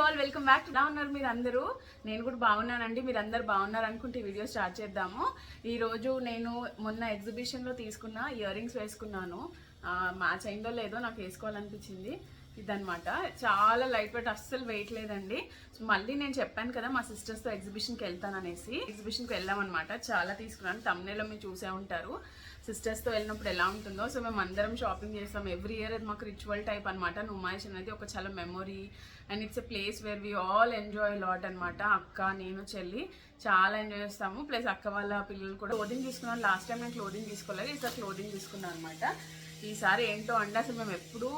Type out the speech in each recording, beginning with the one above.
All welcome back. ఎలా ఉన్నారు మీరు అందరూ? నేను కూడా బాగున్నానండి. మీరు అందరు బాగున్నారు అనుకుంటే వీడియో స్టార్ట్ చేద్దాము. ఈరోజు నేను మొన్న ఎగ్జిబిషన్లో తీసుకున్న ఇయర్ రింగ్స్ వేసుకున్నాను. మ్యాచ్ అయిందో లేదో నాకు వేసుకోవాలనిపించింది. ఇదనమాట, చాలా లైట్ వెయిట్, అస్సలు వెయిట్ లేదండి. సో మళ్ళీ నేను చెప్పాను కదా మా సిస్టర్స్తో ఎగ్జిబిషన్కి వెళ్తాననేసి. ఎగ్జిబిషన్కి వెళ్ళామన్నమాట. చాలా తీసుకున్నాను, తమ్నేలో మీరు చూసే ఉంటారు సిస్టర్స్తో వెళ్ళినప్పుడు ఎలా ఉంటుందో. సో మేము అందరం షాపింగ్ చేస్తాం ఎవ్రీ ఇయర్. అది మాకు రిచువల్ టైప్ అనమాట. నుమాయిష్ అనేది ఒక చాలా memory and it's a place where we all enjoy lot అనమాట. అక్క, నేను, చెల్లి చాలా ఎంజాయ్ చేస్తాము. ప్లస్ అక్క వాళ్ళ పిల్లలు కూడా. క్లోదింగ్ తీసుకున్నాను. లాస్ట్ టైం నేను క్లోదింగ్ తీసుకోలేదు, ఈసారి క్లోదింగ్ తీసుకున్నాను అనమాట. ఈసారి ఏంటో అంటే అసలు మేము ఎప్పుడూ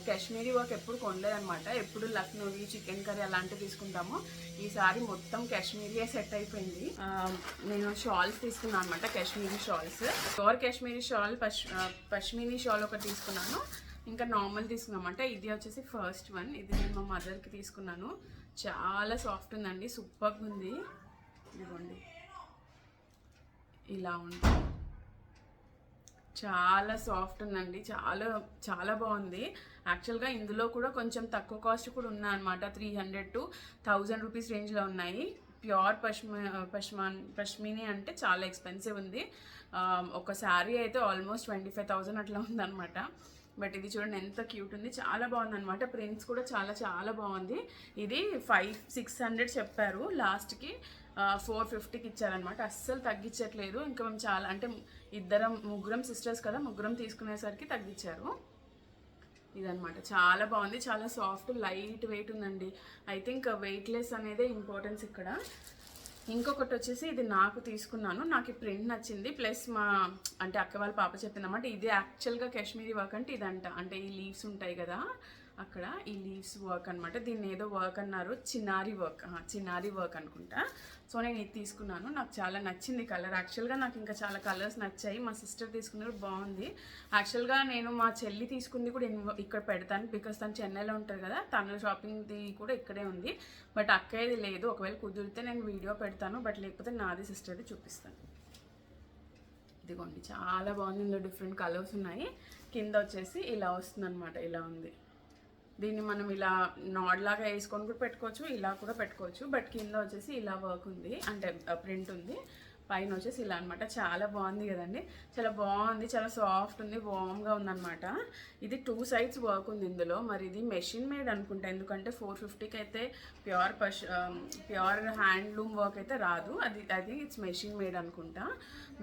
కాశ్మీరీ వర్క్ ఎప్పుడు కొనలేదనమాట. ఎప్పుడు లక్నోవి, చికెన్ కర్రీ అలాంటివి తీసుకుంటాము. ఈసారి మొత్తం కాశ్మీరీయే సెట్ అయిపోయింది. నేను షాల్స్ తీసుకున్నాను అనమాట, Kashmiri shawls. Pure Kashmiri shawl, pashmina shawl ఒకటి తీసుకున్నాను. ఇంకా నార్మల్ తీసుకున్నామంట. ఇది వచ్చేసి ఫస్ట్ వన్. ఇది నేను మా మదర్కి తీసుకున్నాను. చాలా సాఫ్ట్ ఉందండి, సూపర్గా ఉంది. ఇదిగోండి, ఇలా ఉంది. చాలా సాఫ్ట్ ఉందండి, చాలా చాలా బాగుంది. యాక్చువల్గా ఇందులో కూడా కొంచెం తక్కువ కాస్ట్ కూడా ఉన్నాయి అనమాట. 300 to 1000 రూపీస్ రేంజ్లో ఉన్నాయి. ప్యూర్ పష్మినీ అంటే చాలా ఎక్స్పెన్సివ్ ఉంది. ఒక శారీ అయితే ఆల్మోస్ట్ 25,000 అట్లా ఉందన్నమాట. బట్ ఇది చూడండి ఎంత క్యూట్ ఉంది, చాలా బాగుంది అనమాట. ప్రింట్స్ కూడా చాలా చాలా బాగుంది. ఇది 600 చెప్పారు, లాస్ట్కి 450కి ఇచ్చారనమాట. అస్సలు తగ్గించట్లేదు. ఇంకా మేము చాలా అంటే ముగ్గురం సిస్టర్స్ కదా, ముగ్గురం తీసుకునేసరికి తగ్గించారు. ఇదనమాట, చాలా బాగుంది, చాలా సాఫ్ట్, లైట్ వెయిట్ ఉందండి. ఐ థింక్ వెయిట్లెస్ అనేదే ఇంపార్టెన్స్ ఇక్కడ. ఇంకొకటి వచ్చేసి ఇది నాకు తీసుకున్నాను, నాకు ఈ ప్రింట్ నచ్చింది. ప్లస్ మా అంటే అక్క వాళ్ళ పాప చెప్పిందన్నమాట, ఇది యాక్చువల్గా కాశ్మీరీ వర్క్ అంటే ఇదంట. అంటే ఈ లీవ్స్ ఉంటాయి కదా అక్కడ, ఈ లీవ్స్ వర్క్ అనమాట. దీన్ని ఏదో వర్క్ అన్నారు, చిన్నారి వర్క్ అనుకుంటా. సో నేను ఇది తీసుకున్నాను, నాకు చాలా నచ్చింది కలర్. యాక్చువల్గా నాకు ఇంకా చాలా కలర్స్ నచ్చాయి. మా సిస్టర్ తీసుకున్నది బాగుంది. యాక్చువల్గా నేను మా చెల్లి తీసుకుంది కూడా ఇక్కడ పెడతాను, బికాస్ తను చెన్నైలో ఉంటుంది కదా, తన షాపింగ్ది కూడా ఇక్కడే ఉంది. బట్ అక్కయ్యది లేదు. ఒకవేళ కుదిరితే నేను వీడియో పెడతాను, బట్ లేకపోతే నాది సిస్టర్ది చూపిస్తాను. ఇదిగోండి, చాలా బాగుంది. ఇందులో డిఫరెంట్ కలర్స్ ఉన్నాయి. కింద వచ్చేసి ఇలా వస్తుంది అనమాట, ఇలా ఉంది. దీన్ని మనం ఇలా నాడ్ లాగా వేసుకొని కూడా పెట్టుకోవచ్చు, ఇలా కూడా పెట్టుకోవచ్చు. బట్ కింద వచ్చేసి ఇలా వర్క్ ఉంది, అంటే ప్రింట్ ఉంది. పైన వచ్చేసి ఇలా అనమాట. చాలా బాగుంది కదండి, చాలా బాగుంది, చాలా సాఫ్ట్ ఉంది, వామ్గా ఉందన్నమాట. ఇది 2 sides వర్క్ ఉంది ఇందులో. మరి ఇది మెషిన్ మేడ్ అనుకుంటా, ఎందుకంటే 450కి అయితే ప్యూర్ హ్యాండ్లూమ్ వర్క్ అయితే రాదు. అది ఇట్స్ మెషిన్ మేడ్ అనుకుంటా.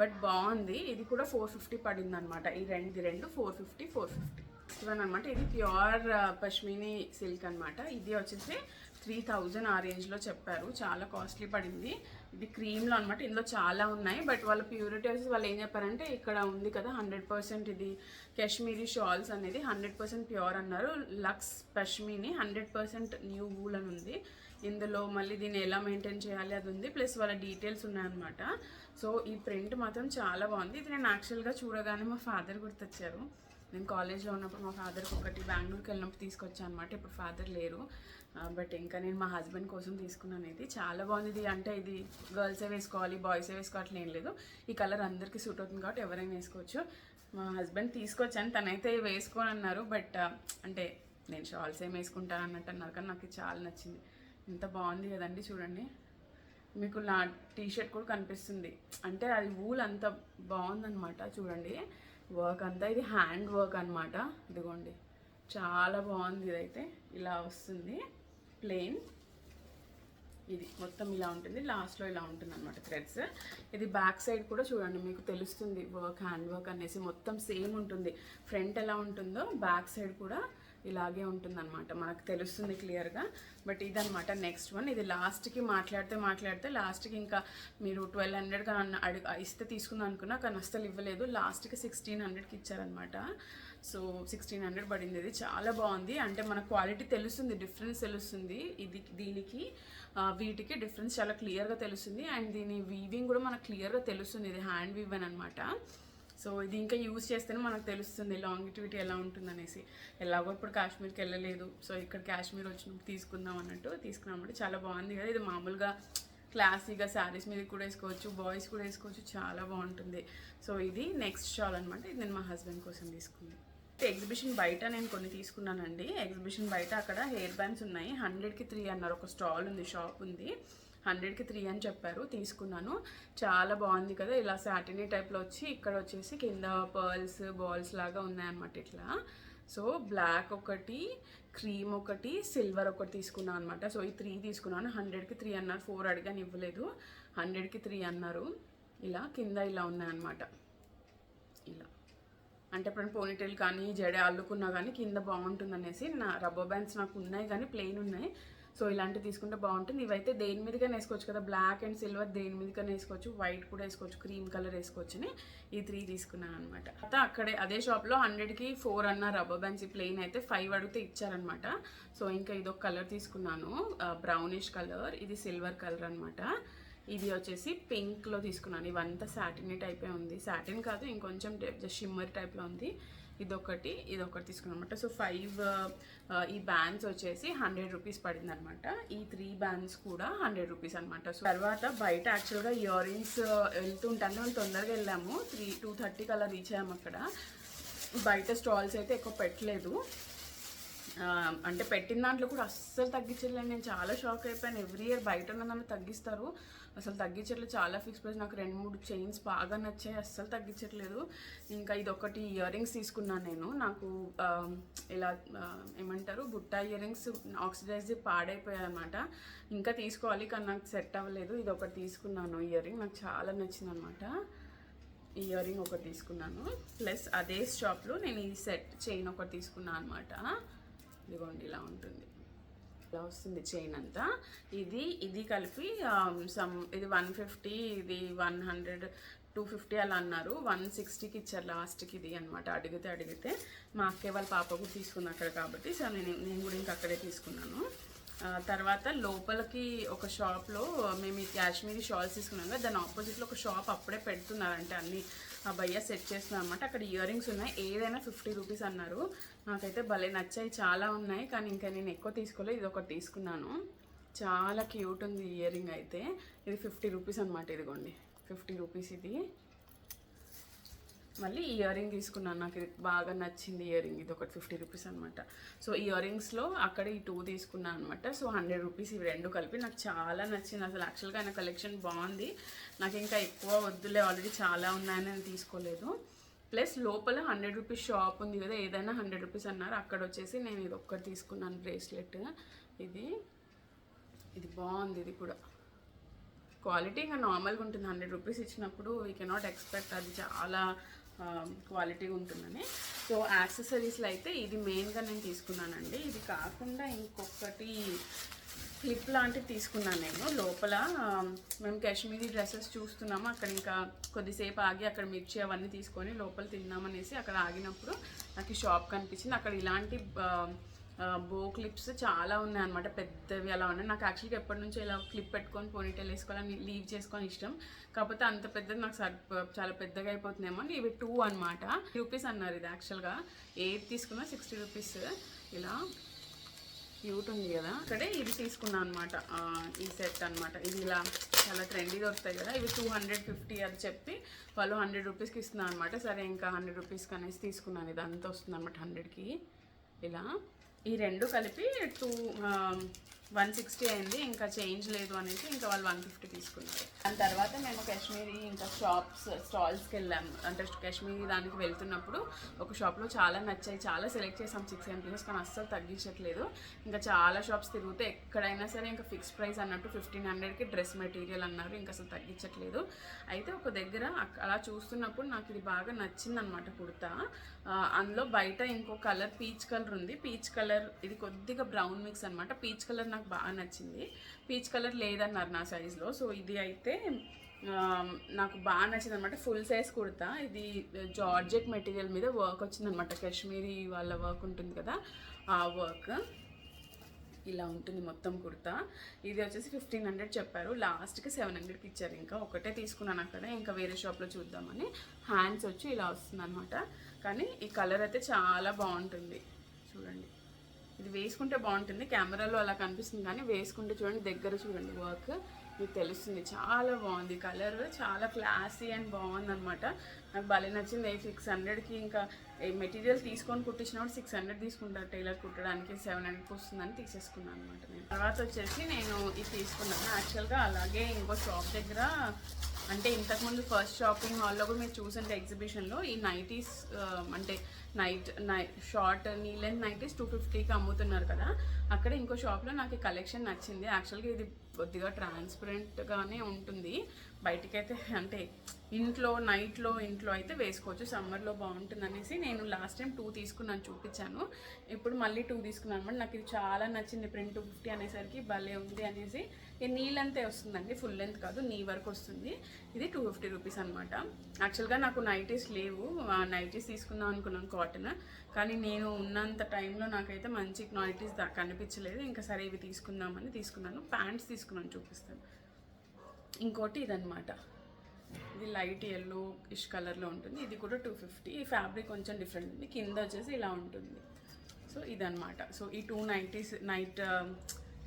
బట్ బాగుంది. ఇది కూడా 450 పడింది అనమాట. ఈ రెండు 450 ఇవన్నీ అనమాట. ఇది ప్యూర్ పష్మినీ సిల్క్ అనమాట. ఇది వచ్చేసి 3000 ఆ రేంజ్లో చెప్పారు, చాలా కాస్ట్లీ పడింది. ఇది క్రీమ్లో అనమాట. ఇందులో చాలా ఉన్నాయి, బట్ వాళ్ళ ప్యూరిటీ వచ్చేసి వాళ్ళు ఏం చెప్పారంటే, ఇక్కడ ఉంది కదా 100% ఇది కాశ్మీరీ షాల్స్ అనేది 100% ప్యూర్ అన్నారు. లక్స్ పష్మినీ 100% న్యూ వూల్ అని ఉంది ఇందులో. మళ్ళీ దీన్ని ఎలా మెయింటైన్ చేయాలి అది ఉంది, ప్లస్ వాళ్ళ డీటెయిల్స్ ఉన్నాయన్నమాట. సో ఈ ప్రింట్ మాత్రం చాలా బాగుంది. ఇది నేను యాక్చువల్గా చూడగానే మా ఫాదర్ గుర్తొచ్చారు. నేను కాలేజ్లో ఉన్నప్పుడు మా ఫాదర్కి ఒకటి బెంగళూరుకి వెళ్ళినప్పుడు తీసుకొచ్చాను అనమాట. ఇప్పుడు ఫాదర్ లేరు, బట్ ఇంకా నేను మా హస్బెండ్ కోసం తీసుకున్నాను. ఇది చాలా బాగుంది. ఇది అంటే ఇది గర్ల్సే వేసుకోవాలి, బాయ్సే వేసుకోవట్లే ఏం లేదు. ఈ కలర్ అందరికీ సూట్ అవుతుంది కాబట్టి ఎవరైనా వేసుకోవచ్చు. మా హస్బెండ్ తీసుకొచ్చాను, తనైతే వేసుకోని అన్నారు. బట్ అంటే నేను షాల్స్ ఏం వేసుకుంటాను అన్నట్టు అన్నారు, కానీ నాకు చాలా నచ్చింది. ఎంత బాగుంది కదండి, చూడండి. మీకు నా టీషర్ట్ కూడా కనిపిస్తుంది, అంటే అది వూల్ అంత బాగుందన్నమాట. చూడండి వర్క్ అంతా, ఇది హ్యాండ్ వర్క్ అనమాట. ఇదిగోండి, చాలా బాగుంది. ఇదైతే ఇలా వస్తుంది ప్లెయిన్. ఇది మొత్తం ఇలా ఉంటుంది, లాస్ట్లో ఇలా ఉంటుంది అనమాట థ్రెడ్స్. ఇది బ్యాక్ సైడ్ కూడా చూడండి, మీకు తెలుస్తుంది వర్క్, హ్యాండ్ వర్క్ అనేసి మొత్తం సేమ్ ఉంటుంది. ఫ్రంట్ ఎలా ఉంటుందో బ్యాక్ సైడ్ కూడా ఇలాగే ఉంటుందన్నమాట, మనకు తెలుస్తుంది క్లియర్గా. బట్ ఇదనమాట నెక్స్ట్ వన్. ఇది లాస్ట్కి మాట్లాడితే లాస్ట్కి ఇంకా మీరు 1200 ఇస్తే తీసుకుందాం అనుకున్నా, కానీ అస్సలు ఇవ్వలేదు. లాస్ట్కి 1600కి ఇచ్చారనమాట. సో 1600 పడింది. ఇది చాలా బాగుంది, అంటే మన క్వాలిటీ తెలుస్తుంది, డిఫరెన్స్ తెలుస్తుంది. దీనికి వీటికి డిఫరెన్స్ చాలా క్లియర్గా తెలుస్తుంది. అండ్ దీని వీవింగ్ కూడా మనకు క్లియర్గా తెలుస్తుంది, ఇది హ్యాండ్ వీవెన్ అనమాట. సో ఇది ఇంకా యూజ్ చేస్తేనే మనకు తెలుస్తుంది లాంగిటివిటీ ఎలా ఉంటుందనేసి. ఎలాగో ఇప్పుడు కాశ్మీర్కి వెళ్ళలేదు, సో ఇక్కడ కాశ్మీర్ వచ్చినప్పుడు తీసుకుందాం అన్నట్టు తీసుకున్నామంటే చాలా బాగుంది కదా. ఇది మామూలుగా క్లాసీగా శారీస్ మీద కూడా వేసుకోవచ్చు, బాయ్స్ కూడా వేసుకోవచ్చు, చాలా బాగుంటుంది. సో ఇది నెక్స్ట్ షాల్ అనమాట. ఇది నేను మా హస్బెండ్ కోసం తీసుకుంది. ఎగ్జిబిషన్ బయట నేను కొన్ని తీసుకున్నానండి. ఎగ్జిబిషన్ బయట అక్కడ హెయిర్ బ్యాండ్స్ ఉన్నాయి. 100కి 3 అన్నారు. ఒక స్టాల్ ఉంది, షాప్ ఉంది. 100కి 3 అని చెప్పారు, తీసుకున్నాను. చాలా బాగుంది కదా, ఇలా సాటినీ టైప్లో వచ్చి ఇక్కడ వచ్చేసి కింద పర్ల్స్ బాల్స్ లాగా ఉన్నాయన్నమాట ఇట్లా. సో బ్లాక్ ఒకటి, క్రీమ్ ఒకటి, సిల్వర్ ఒకటి తీసుకున్నాను అనమాట. సో ఈ 3 తీసుకున్నాను. 100కి 3 అన్నారు. 4 అడిగాను, ఇవ్వలేదు. 100కి 3 అన్నారు. ఇలా కింద ఇలా ఉన్నాయన్నమాట. ఇలా అంటే ఇప్పుడు పోనీటైల్ కానీ జడ అల్లుకున్నా కానీ కింద బాగుంటుంది అనేసి. నా రబ్బర్ బ్యాండ్స్ నాకు ఉన్నాయి కానీ ప్లెయిన్ ఉన్నాయి. సో ఇలాంటివి తీసుకుంటే బాగుంటుంది. ఇవైతే దేని మీదకైనా వేసుకోవచ్చు కదా, బ్లాక్ అండ్ సిల్వర్ దేని మీదకైనా వేసుకోవచ్చు, వైట్ కూడా వేసుకోవచ్చు, క్రీమ్ కలర్ వేసుకోవచ్చు అని ఈ 3 తీసుకున్నాను అనమాట. అక్కడే అదే షాప్లో 100కి 4 అన్న రబ్బర్ బ్యాండ్స్. ప్లెయిన్ అయితే 5 అడిగితే ఇచ్చారనమాట. సో ఇంకా ఇదొక కలర్ తీసుకున్నాను, బ్రౌనిష్ కలర్. ఇది సిల్వర్ కలర్ అనమాట. ఇది వచ్చేసి పింక్లో తీసుకున్నాను. ఇవంతా సాటిన్ టైపే ఉంది, సాటిన్ కాదు ఇంకొంచెం షిమ్మర్ టైప్లో ఉంది. ఇదొకటి తీసుకున్నాను అనమాట. సో 5 ఈ బ్యాండ్స్ వచ్చేసి 100 రూపీస్ పడింది అనమాట. ఈ 3 బ్యాండ్స్ కూడా 100 రూపీస్ అనమాట. సో తర్వాత బయట యాక్చువల్గా ఇయర్ రింగ్స్ వెళ్తుంటాను, మేము తొందరగా వెళ్ళాము. 2:30 కల్లా రీచ్ అయ్యాము. అక్కడ బయట స్టాల్స్ అయితే ఎక్కువ పెట్టలేదు. అంటే పెట్టిన దాంట్లో కూడా అస్సలు తగ్గించలేదు. నేను చాలా షాక్ అయిపోయాను. ఎవ్రీ ఇయర్ బయట నన్ను తగ్గిస్తారు, అసలు తగ్గించట్లేదు. చాలా ఫిక్స్ ప్రైస్. నాకు 2-3 చైన్స్ బాగా నచ్చాయి, అస్సలు తగ్గించట్లేదు. ఇంకా ఇదొకటి ఇయర్ రింగ్స్ తీసుకున్నాను నేను. నాకు ఇలా ఏమంటారు బుట్టా ఇయర్ రింగ్స్ ఆక్సిడైజ్ పాడైపోయాయి అనమాట. ఇంకా తీసుకోవాలి కానీ నాకు సెట్ అవ్వలేదు. ఇది ఒకటి తీసుకున్నాను ఇయర్ రింగ్, నాకు చాలా నచ్చింది అనమాట. ఇయర్ రింగ్ ఒకటి తీసుకున్నాను. ప్లస్ అదే షాప్లో నేను ఈ సెట్ చైన్ ఒకటి తీసుకున్నాను అనమాట. ఇదిగోండి ఇలా ఉంటుంది, ఇలా వస్తుంది చైన్ అంతా. ఇది కలిపి ఇది 150, ఇది 100, 250 అలా అన్నారు. 160కి ఇచ్చారు లాస్ట్కి ఇది అనమాట. అడిగితే మా అక్కయ్య వాళ్ళ పాప కూడా తీసుకుంది అక్కడ కాబట్టి సో నేను కూడా ఇంకా అక్కడే తీసుకున్నాను. తర్వాత లోపలికి ఒక షాప్లో మేము ఈ కాశ్మీరీ షాల్స్ తీసుకున్నాం కదా, దాని ఆపోజిట్లో ఒక షాప్ అప్పుడే పెడుతున్నారంటే అన్ని ఆ భయ్య సెట్ చేస్తున్నాం అనమాట. అక్కడ ఇయర్ రింగ్స్ ఉన్నాయి, ఏదైనా 50 రూపీస్ అన్నారు. నాకైతే భలే నచ్చాయి, చాలా ఉన్నాయి కానీ ఇంకా నేను ఎక్కువ తీసుకోలేదు. ఇది ఒకటి తీసుకున్నాను, చాలా క్యూట్ ఉంది ఇయర్ రింగ్ అయితే. ఇది 50 రూపీస్ అనమాట. ఇదిగోండి 50 రూపీస్ ఇది. మళ్ళీ ఇయర్ రింగ్ తీసుకున్నాను, నాకు ఇది బాగా నచ్చింది ఇయర్ రింగ్. ఇది ఒకటి 50 రూపీస్ అనమాట. సో ఇయర్ రింగ్స్లో అక్కడ ఈ 2 తీసుకున్నాను అనమాట. సో 100 రూపీస్ ఇవి 2 కలిపి. నాకు చాలా నచ్చింది అసలు. యాక్చువల్గా ఆయన కలెక్షన్ బాగుంది. నాకు ఇంకా ఎక్కువ వద్దులే, ఆల్రెడీ చాలా ఉన్నాయని నేను తీసుకోలేదు. ప్లస్ లోపల 100 రూపీస్ షాప్ ఉంది కదా, ఏదైనా 100 రూపీస్ అన్నారు. అక్కడ వచ్చేసి నేను ఇది ఒక్కటి తీసుకున్నాను బ్రేస్లెట్. ఇది బాగుంది. ఇది కూడా క్వాలిటీ ఇంకా నార్మల్గా ఉంటుంది. 100 రూపీస్ ఇచ్చినప్పుడు వీ కెనాట్ ఎక్స్పెక్ట్ అది చాలా క్వాలిటీగా ఉంటుందని. సో యాక్సెసరీస్లో అయితే ఇది మెయిన్గా నేను తీసుకున్నానండి. ఇది కాకుండా ఇంకొకటి క్లిప్ లాంటివి తీసుకున్నాను నేను. లోపల మేము కాశ్మీరీ డ్రెస్సెస్ చూస్తున్నాము, అక్కడ ఇంకా కొద్దిసేపు ఆగి అక్కడ మిర్చి అవన్నీ తీసుకొని లోపల తిందామనేసి అక్కడ ఆగినప్పుడు నాకు ఈ షాప్ కనిపించింది. అక్కడ ఇలాంటి బో క్లిప్స్ చాలా ఉన్నాయన్నమాట, పెద్దవి అలా ఉన్నాయి. నాకు యాక్చువల్గా ఎప్పటి నుంచో ఇలా క్లిప్ పెట్టుకొని పోనీటైల్ వేసుకోవాలని లీవ్ చేసుకొని ఇష్టం. కాకపోతే అంత పెద్దది నాకు చాలా పెద్దగా అయిపోతుందేమో. ఇవి 2 అనమాట. రూపీస్ అన్నారు. ఇది యాక్చువల్గా 8 తీసుకున్నా 60 రూపీస్. ఇలా క్యూట్ ఉంది కదా. ఇక్కడే ఇది తీసుకున్నాను అనమాట, ఈ సెట్ అనమాట. ఇది ఇలా చాలా ట్రెండీ దొరుకుతాయి కదా, ఇవి 250 అది చెప్పి వాళ్ళు 100 రూపీస్కి ఇస్తున్నాను అనమాట. సరే ఇంకా 100 రూపీస్కి అనేసి తీసుకున్నాను. ఇది అంతా వస్తుంది అనమాట 100కి. ఇలా ఈ 2 కలిపి 160 అయింది. ఇంకా చేంజ్ లేదు అనేసి ఇంకా వాళ్ళు 150 తీసుకున్నారు. దాని తర్వాత మేము కాశ్మీరీ ఇంకా స్టాల్స్కి వెళ్ళాము. అంటే కాశ్మీరీ దానికి వెళ్తున్నప్పుడు ఒక షాప్లో చాలా నచ్చాయి, చాలా సెలెక్ట్ చేసాం 6-7 పీసెస్, కానీ అస్సలు తగ్గించట్లేదు. ఇంకా చాలా షాప్స్ తిరిగితే ఎక్కడైనా సరే ఇంకా ఫిక్స్ ప్రైస్ అన్నట్టు 1500కి డ్రెస్ మెటీరియల్ అన్నారు, ఇంకా అసలు తగ్గించట్లేదు. అయితే ఒక దగ్గర అలా చూస్తున్నప్పుడు నాకు ఇది బాగా నచ్చింది అనమాట కుర్తా. అందులో బయట ఇంకో కలర్ పీచ్ కలర్ ఉంది. పీచ్ కలర్ ఇది కొద్దిగా బ్రౌన్ మిక్స్ అనమాట. పీచ్ కలర్ నాకు బాగా నచ్చింది. పీచ్ కలర్ లేదన్నారు నా సైజులో. సో ఇది అయితే నాకు బాగా నచ్చింది అనమాట. Full size kurta. ఇది జార్జెట్ మెటీరియల్ మీద వర్క్ వచ్చిందనమాట. కాశ్మీరీ వాళ్ళ వర్క్ ఉంటుంది కదా, ఆ వర్క్ ఇలా ఉంటుంది మొత్తం కుర్తా. ఇది వచ్చేసి 1500 చెప్పారు, లాస్ట్కి 700కి ఇచ్చారు. ఇంకా ఒకటే తీసుకున్నాను అక్కడ, ఇంకా వేరే షాప్లో చూద్దామని. హ్యాండ్స్ వచ్చి ఇలా వస్తుంది అనమాట. కానీ ఈ కలర్ అయితే చాలా బాగుంటుంది చూడండి. ఇది వేసుకుంటే బాగుంటుంది, కెమెరాలో అలా కనిపిస్తుంది కానీ వేసుకుంటే చూడండి, దగ్గర చూడండి వర్క్ మీకు తెలుస్తుంది. చాలా బాగుంది, కలర్ చాలా క్లాసీ అండ్ బాగుంది అనమాట. నాకు భలే నచ్చింది. 600కి ఇంకా మెటీరియల్ తీసుకొని కుట్టించినప్పుడు 600 తీసుకుంటారు టైలర్ కుట్టడానికి, 700కి వస్తుందని తీసేసుకున్నాను అనమాట. నేను తర్వాత వచ్చేసి నేను ఇది తీసుకున్నాను యాక్చువల్గా. అలాగే ఇంకో షాప్ దగ్గర, అంటే ఇంతకుముందు ఫస్ట్ షాపింగ్ హాల్లో కూడా మీరు చూసంటే ఎగ్జిబిషన్లో ఈ నైటీస్ అంటే షార్ట్ నీ లెంత్ నైటీస్ 250కి అమ్ముతున్నారు కదా, అక్కడ ఇంకో షాప్లో నాకు ఈ కలెక్షన్ నచ్చింది. యాక్చువల్గా ఇది కొద్దిగా ట్రాన్స్పరెంట్గానే ఉంటుంది బయటికైతే, అంటే ఇంట్లో ఇంట్లో అయితే వేసుకోవచ్చు, సమ్మర్లో బాగుంటుంది అనేసి నేను లాస్ట్ టైం 2 తీసుకున్నాను, చూపించాను. ఇప్పుడు మళ్ళీ 2 తీసుకున్నాను అనమాట. నాకు ఇది చాలా నచ్చింది. ప్రింట్ 250 అనేసరికి భలే ఉంది అనేసి. ఇది నీ లెంతే వస్తుందండి, ఫుల్ లెంత్ కాదు, నీ వరకు వస్తుంది. ఇది 250 రూపీస్ అనమాట. యాక్చువల్గా నాకు నైటీస్ లేవు, నైటీస్ తీసుకుందాం అనుకున్నాను కాటన్, కానీ నేను ఉన్నంత టైంలో నాకైతే మంచి నైటీస్ కనిపించలేదు. ఇంకా సరే ఇవి తీసుకుందామని తీసుకున్నాను. ప్యాంట్స్ తీసుకున్నాను, చూపిస్తాను. ఇంకోటి ఇదనమాట, ఇది లైట్ ఎల్లో ఇష్ కలర్లో ఉంటుంది. ఇది కూడా 250. ఈ ఫ్యాబ్రిక్ కొంచెం డిఫరెంట్ ఉంది, కింద వచ్చేసి ఇలా ఉంటుంది. సో ఇదనమాట. సో ఈ 2 నైటీస్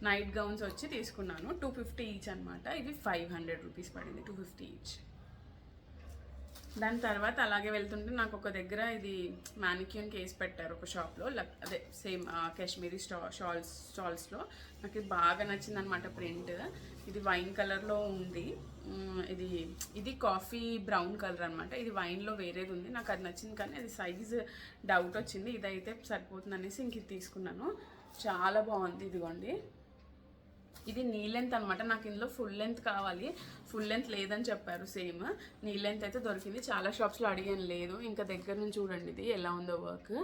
నైట్ గౌన్స్ వచ్చి తీసుకున్నాను. 250 ఈచ్ అనమాట. ఇవి 500 రూపీస్ పడింది, 250 ఈచ్. దాని తర్వాత అలాగే వెళ్తుంటే నాకు ఒక దగ్గర ఇది మ్యానిక్యూన్ కేస్ పెట్టారు ఒక షాప్లో, అదే సేమ్ కాశ్మీరీ స్టాల్స్లో. నాకు ఇది బాగా నచ్చింది అనమాట ప్రింట్. ఇది వైన్ కలర్లో ఉంది, ఇది కాఫీ బ్రౌన్ కలర్ అనమాట. ఇది వైన్లో వేరేది ఉంది, నాకు అది నచ్చింది కానీ అది సైజ్ డౌట్ వచ్చింది. ఇదైతే సరిపోతుంది అనేసి ఇంక ఇది తీసుకున్నాను. చాలా బాగుంది. ఇదిగోండి, ఇది నీ లెంత్ అనమాట. నాకు ఇందులో ఫుల్ లెంత్ కావాలి, ఫుల్ లెంత్ లేదని చెప్పారు. సేమ్ నీ లెంత్ అయితే దొరికింది. చాలా షాప్స్లో అడిగాను, లేదు. ఇంకా దగ్గర నుంచి చూడండి ఇది ఎలా ఉందో వర్క్.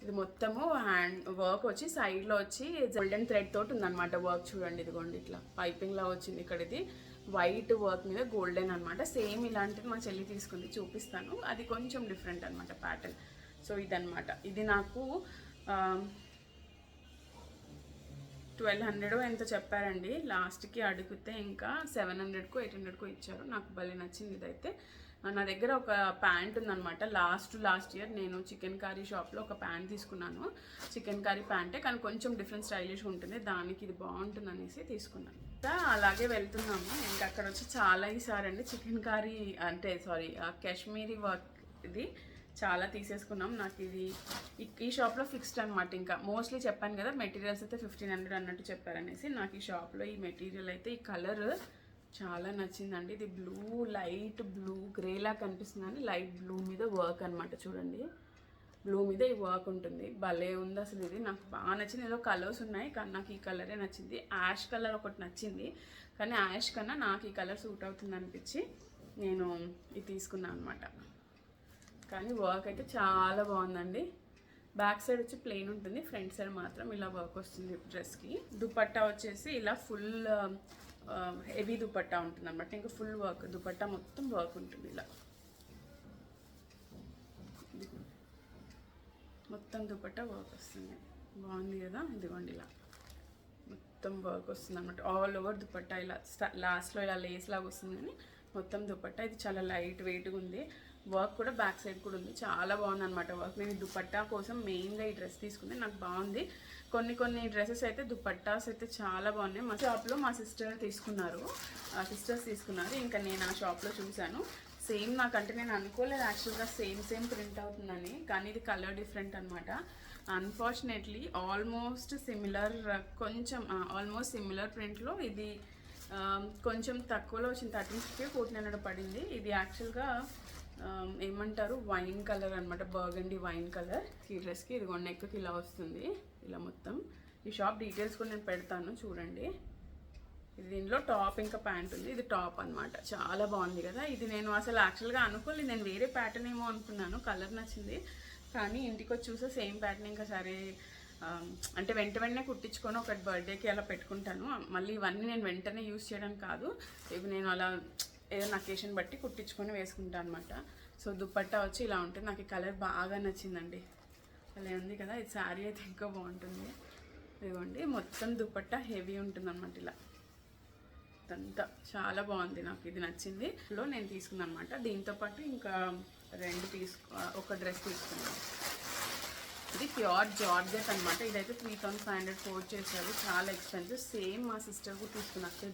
ఇది మొత్తము హ్యాండ్ వర్క్ వచ్చి సైడ్లో వచ్చి గోల్డెన్ థ్రెడ్ తోటి ఉందన్నమాట వర్క్. చూడండి ఇదిగోండి, ఇట్లా పైపింగ్ లా వచ్చింది. ఇక్కడ ఇది వైట్ వర్క్ మీద గోల్డెన్ అనమాట. సేమ్ ఇలాంటిది మా చెల్లి తీసుకుంది, చూపిస్తాను. అది కొంచెం డిఫరెంట్ అనమాట ప్యాటర్న్. సో ఇదనమాట. ఇది నాకు 1200 ఎంత చెప్పారండి లాస్ట్కి. అడిగితే ఇంకా 700కో 800కో ఇచ్చారు. నాకు భలే నచ్చింది ఇదైతే. నా దగ్గర ఒక ప్యాంట్ ఉందనమాట. లాస్ట్ ఇయర్ నేను చికెన్ కర్రీ షాప్లో ఒక ప్యాంట్ తీసుకున్నాను. చికెన్ కర్రీ ప్యాంటే కానీ కొంచెం డిఫరెంట్ స్టైలిష్ ఉంటుంది, దానికి ఇది బాగుంటుంది అనేసి తీసుకున్నాను. అలాగే వెళ్తున్నాము. ఇంకా అక్కడ వచ్చి చాలా ఈసారండి చికెన్ కర్రీ అంటే కాశ్మీరీ వర్క్ ఇది చాలా తీసేసుకున్నాం. నాకు ఇది ఈ షాప్లో ఫిక్స్డ్ అనమాట. ఇంకా మోస్ట్లీ చెప్పాను కదా మెటీరియల్స్ అయితే 1500 అన్నట్టు చెప్పారనేసి. నాకు ఈ షాప్లో ఈ మెటీరియల్ అయితే ఈ కలర్ చాలా నచ్చిందండి. ఇది లైట్ బ్లూ గ్రేలా కనిపిస్తుందని లైట్ బ్లూ మీద వర్క్ అనమాట. చూడండి, బ్లూ మీద ఈ వర్క్ ఉంటుంది. భలే ఉంది అసలు. ఇది నాకు బాగా నచ్చింది. ఏదో కలర్స్ ఉన్నాయి కానీ నాకు ఈ కలరే నచ్చింది. యాష్ కలర్ ఒకటి నచ్చింది కానీ యాష్ కన్నా నాకు ఈ కలర్ సూట్ అవుతుంది అనిపించి నేను ఇది తీసుకున్నాను అనమాట. కానీ వర్క్ అయితే చాలా బాగుందండి. బ్యాక్ సైడ్ వచ్చి ప్లెయిన్ ఉంటుంది, ఫ్రంట్ సైడ్ మాత్రం ఇలా వర్క్ వస్తుంది డ్రెస్కి. దుపట్టా వచ్చేసి ఇలా ఫుల్ హెవీ దుపట్టా ఉంటుంది అనమాట. ఇంకా ఫుల్ వర్క్, దుపట్టా మొత్తం వర్క్ ఉంటుంది. ఇలా మొత్తం దుపట్టా వర్క్ వస్తుంది. బాగుంది కదా. ఇదిగోండి, ఇలా మొత్తం వర్క్ వస్తుంది అనమాట. ఆల్ ఓవర్ దుపట్టా ఇలా లాస్ట్లో ఇలా లేస్ లాగా వస్తుంది కానీ మొత్తం దుపట్టా. ఇది చాలా లైట్ వెయిట్గా ఉంది. వర్క్ కూడా బ్యాక్ సైడ్ కూడా ఉంది. చాలా బాగుంది అనమాట వర్క్. నేను దుపట్టా కోసం మెయిన్గా ఈ డ్రెస్ తీసుకుంది, నాకు బాగుంది. కొన్ని డ్రెస్సెస్ అయితే దుపట్టాస్ అయితే చాలా బాగున్నాయి. మా షాప్లో మా సిస్టర్స్ తీసుకున్నారు. ఇంకా నేను ఆ షాప్లో చూశాను. సేమ్ నాకంటే నేను అనుకోలేదు యాక్చువల్గా సేమ్ ప్రింట్ అవుతుందని, కానీ ఇది కలర్ డిఫరెంట్ అనమాట. అన్ఫార్చునేట్లీ ఆల్మోస్ట్ సిమిలర్ ప్రింట్లో ఇది కొంచెం తక్కువలో వచ్చింది. 1350 1400 పడింది. ఇది యాక్చువల్గా ఏమంటారు వైన్ కలర్ అనమాట, బర్గండి వైన్ కలర్. ఈ డ్రెస్కి ఇది నెక్కి ఇలా వస్తుంది, ఇలా మొత్తం. ఈ షాప్ డీటెయిల్స్ కూడా నేను పెడతాను చూడండి. ఇది దీనిలో టాప్ ఇంకా ప్యాంట్ ఉంది. ఇది టాప్ అనమాట. చాలా బాగుంది కదా. ఇది నేను అసలు యాక్చువల్గా అనుకోలేదు, నేను వేరే ప్యాటర్న్ ఏమో అనుకున్నాను. కలర్ నచ్చింది కానీ ఇంటికి వచ్చి చూస్తే సేమ్ ప్యాటర్న్. ఇంకా సరే అంటే వెంటనే కుట్టించుకొని ఒకటి బర్త్డేకి అలా పెట్టుకుంటాను. మళ్ళీ ఇవన్నీ నేను వెంటనే యూస్ చేయడం కాదు, ఇవి నేను అలా ఏదైనా అకేషన్ బట్టి కుట్టించుకొని వేసుకుంటాను అనమాట. సో దుపట్టా వచ్చి ఇలా ఉంటుంది. నాకు ఈ కలర్ బాగా నచ్చిందండి. అలా ఉంది కదా. ఇది శారీ అయితే ఇంకా బాగుంటుంది. ఇదిగోండి, మొత్తం దుపట్టా హెవీ ఉంటుంది అనమాట. ఇలా అంతా చాలా బాగుంది, నాకు ఇది నచ్చింది. నేను తీసుకున్నాను అనమాట. దీంతోపాటు ఇంకా ఒక డ్రెస్ తీసుకున్నాను. ఇది ప్యూర్ జార్జెట్ అనమాట. ఇదైతే 3500 కోట్ చేశారు, చాలా ఎక్స్పెన్సివ్. సేమ్ మా సిస్టర్ కూడా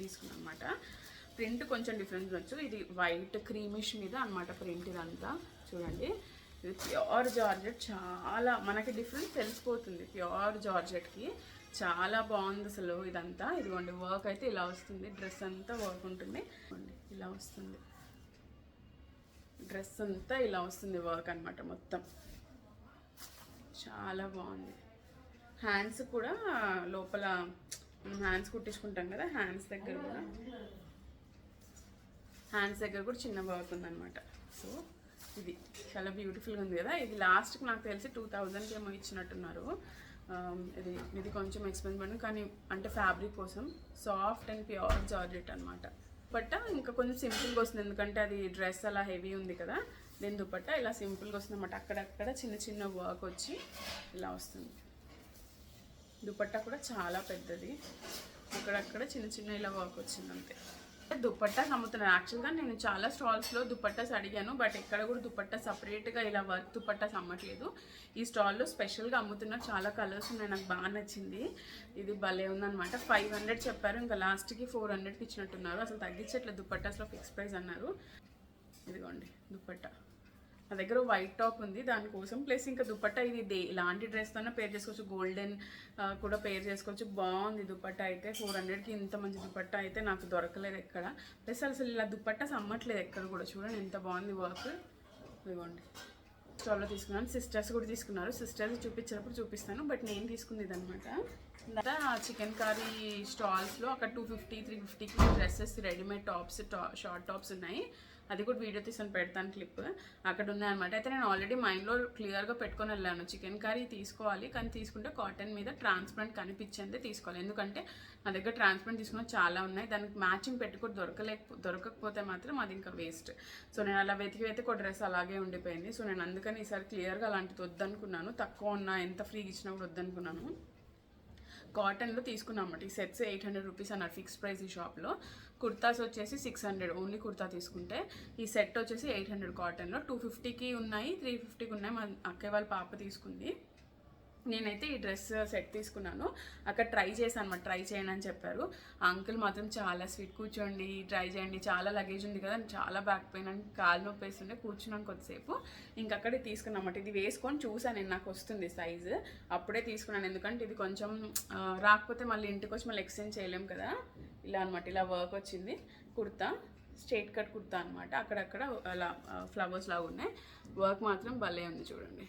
తీసుకున్నాను అనమాట. ప్రింట్ కొంచెం డిఫరెన్స్ వచ్చు. ఇది వైట్ క్రీమిష్ మీద అనమాట ప్రింట్ ఇదంతా. చూడండి, ఇది ప్యూర్ జార్జెట్. చాలా మనకి డిఫరెన్స్ తెలిసిపోతుంది ప్యూర్ జార్జెట్కి. చాలా బాగుంది అసలు ఇదంతా. ఇదిగోండి, వర్క్ అయితే ఇలా వస్తుంది. డ్రెస్ అంతా వర్క్ ఉంటుంది. ఇలా వస్తుంది డ్రెస్ అంతా, ఇలా వస్తుంది వర్క్ అనమాట మొత్తం. చాలా బాగుంది. హ్యాండ్స్ కూడా లోపల మనం హ్యాండ్స్ కుట్టించుకుంటాం కదా, హ్యాండ్స్ దగ్గర కూడా చిన్న వర్క్ ఉందన్నమాట. సో ఇది చాలా బ్యూటిఫుల్గా ఉంది కదా. ఇది లాస్ట్కి నాకు తెలిసి 2000కి ఏమో ఇచ్చినట్టున్నారు. ఇది కొంచెం ఎక్స్పెన్సివ్ పడింది, కానీ అంటే ఫ్యాబ్రిక్ కోసం. సాఫ్ట్ అండ్ ప్యూర్ జార్జెట్ అనమాట. దుపట్టా ఇంకా కొంచెం సింపుల్గా వస్తుంది, ఎందుకంటే అది డ్రెస్ అలా హెవీ ఉంది కదా. దీని దుపట్టా ఇలా సింపుల్గా వస్తుంది అనమాట. అక్కడక్కడ చిన్న చిన్న వర్క్ వచ్చి ఇలా వస్తుంది. దుపట్టా కూడా చాలా పెద్దది, అక్కడక్కడ చిన్న చిన్న ఇలా వర్క్ వచ్చింది అంతే. దుపట్టాస్ అమ్ముతున్నాను. యాక్చువల్గా నేను చాలా స్టాల్స్లో దుపట్టాస్ అడిగాను, బట్ ఎక్కడ కూడా దుపట్టా సపరేట్గా ఇలా వర్క్ దుపట్టాస్ అమ్మట్లేదు. ఈ స్టాల్లో స్పెషల్గా అమ్ముతున్నారు. చాలా కలర్స్ ఉన్నాయి, నాకు బాగా నచ్చింది. ఇది భలే ఉందన్నమాట. 500 చెప్పారు, ఇంకా లాస్ట్కి 400కి ఇచ్చినట్టున్నారు. అసలు తగ్గించట్లేదు, దుపట్టాస్లో ఫిక్స్ ప్రైస్ అన్నారు. ఇదిగోండి దుపట్టా. నా దగ్గర వైట్ టాప్ ఉంది దానికోసం, ప్లస్ ఇంకా దుపట్టా ఇది ఇలాంటి డ్రెస్తోనే పేర్ చేసుకోవచ్చు. గోల్డెన్ కూడా పేర్ చేసుకోవచ్చు. బాగుంది దుపట్టా అయితే. 400కి ఇంత మంచి దుపట్టా అయితే నాకు దొరకలేదు ఎక్కడ. ప్లస్ అసలు ఇలా దుపట్టాస్ అమ్మట్లేదు ఎక్కడ కూడా. చూడండి ఎంత బాగుంది వర్క్. ఇదిగోండి, స్టాల్లో తీసుకున్నాను. సిస్టర్స్ కూడా తీసుకున్నారు. సిస్టర్స్ చూపించినప్పుడు చూపిస్తాను, బట్ నేను తీసుకుంది ఇదనమాట. చికెన్ కర్రీ స్టాల్స్లో అక్కడ 250, 350కి dresses, readymade tops, short tops ఉన్నాయి. అది కూడా వీడియో తీసుకొని పెడతాను క్లిప్. అక్కడ ఉన్నాయన్నమాట. అయితే నేను ఆల్రెడీ మైండ్లో క్లియర్గా పెట్టుకొని వెళ్ళాను, చికెన్ కర్రీ తీసుకోవాలి, కానీ తీసుకుంటే కాటన్ మీద ట్రాన్స్పరెంట్ కనిపించేందే తీసుకోవాలి. ఎందుకంటే నా దగ్గర ట్రాన్స్పరెంట్ తీసుకున్న చాలా ఉన్నాయి, దానికి మ్యాచింగ్ పెట్టుకొని దొరకకపోతే మాత్రం అది ఇంకా వేస్ట్. సో నేను అలా వెతికి ఒక డ్రెస్ అలాగే ఉండిపోయింది. సో నేను అందుకని ఈసారి క్లియర్గా అలాంటిది వద్దనుకున్నాను. తక్కువ ఉన్న ఎంత ఫ్రీగా ఇచ్చినా కూడా వద్దనుకున్నాను. కాటన్లో తీసుకున్నాం అన్నమాట. ఈ సెట్స్ 800 రూపీస్ అన్నారు ఫిక్స్ ప్రైస్ ఈ షాప్లో. కుర్తాస్ వచ్చేసి 600, ఓన్లీ కుర్తా తీసుకుంటే. ఈ సెట్ వచ్చేసి 800 కాటన్లో. 250కి ఉన్నాయి, 350కి ఉన్నాయి. మా అక్కయ్య వాళ్ళ పాప తీసుకుంది. నేనైతే ఈ డ్రెస్ సెట్ తీసుకున్నాను. అక్కడ ట్రై చేశాను అన్నమాట. ట్రై చేయండి అని చెప్పారు. ఆ అంకుల్ మాత్రం చాలా స్వీట్. కూర్చోండి, ట్రై చేయండి, చాలా లగేజ్ ఉంది కదా, చాలా బ్యాక్ పెయిన్ అని కాలు నొప్పి వేస్తుండే. కూర్చున్నాను కొద్దిసేపు, ఇంకక్కడే తీసుకున్నాను అన్నమాట. ఇది వేసుకొని చూసాను నేను, నాకు వస్తుంది సైజు, అప్పుడే తీసుకున్నాను. ఎందుకంటే ఇది కొంచెం రాకపోతే మళ్ళీ ఇంటికి వచ్చి మళ్ళీ ఎక్స్చేంజ్ చేయలేం కదా. ఇలా అనమాట, ఇలా వర్క్ వచ్చింది. కుర్తా స్ట్రైట్ కట్ కుర్తా అనమాట. అక్కడక్కడ అలా ఫ్లవర్స్ లాగా ఉన్నాయి. వర్క్ మాత్రం భలే ఉంది చూడండి.